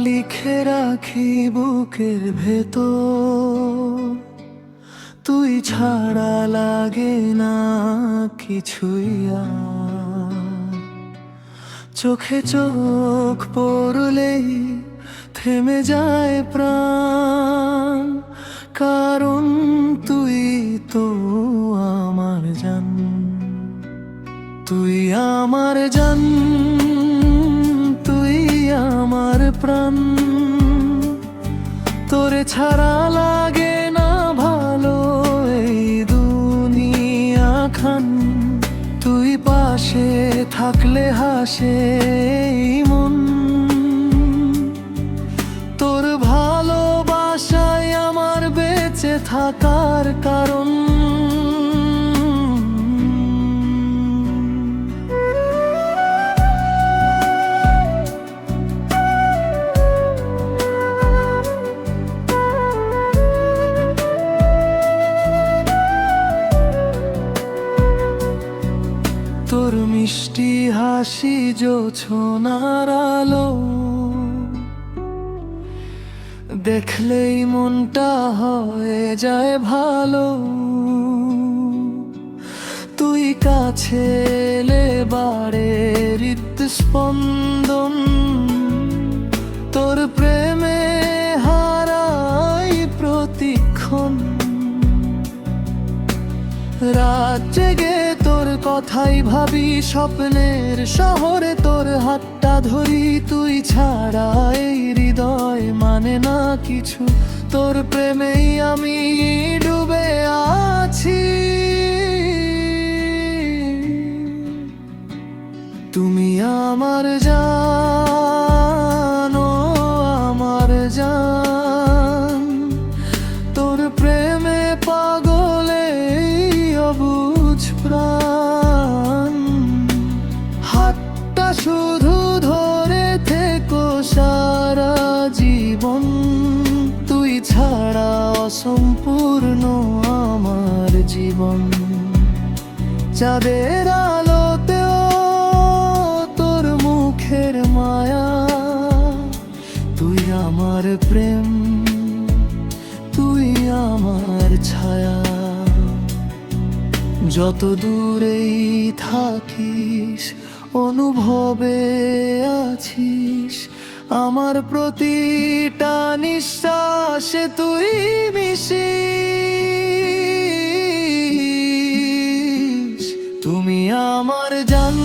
লিখে রাখি বুকের ভেতর, তুই ছাড়া লাগে না কিছুই আর। চোখে চোখ পড়লেই থেমে যায় প্রাণ, কারণ তুই তো আমার জান। তুই আমার জান, তুই আমার প্রাণ, তোরে ছাড়া লাগে না ভালো এই দুনিয়া খান। তুই পাশে থাকলে হাসে এই মন, তোর ভালোবাসায় আমার বেঁচে থাকার কারণ। তোর মিষ্টি হাসি জোছনার আলো দেখলেই মনটা হয়ে যায় ভালো। তুই কাছে এলে বাড়ে হৃদস্পন্দন, তোর প্রেমে হারাই প্রতিক্ষণ। রাত জেগে তোর কথাই ভাবি, স্বপ্নের শহরে তোর হাতটা ধরি। তুই ছাড়া এই হৃদয় মানে না কিছু, তোর প্রেমেই আমি ডুবে আছি। তুমি আমার জান, ও আমার জান, তোর প্রেমে পাগলে অবুঝ প্রাণ। হাতটা শুধু ধরে থেকো সারা জীবন, তুই ছাড়া অসম্পূর্ণ আমার জীবন। চাঁদের আলোতেও তোর মুখের মায়া, তুই আমার প্রেম, তুই আমার ছায়া। যত দূরেই থাকিস অনুভবে আছিস, আমার প্রতিটা নিঃশ্বাসে তুই মিশিস। তুমি আমার জান।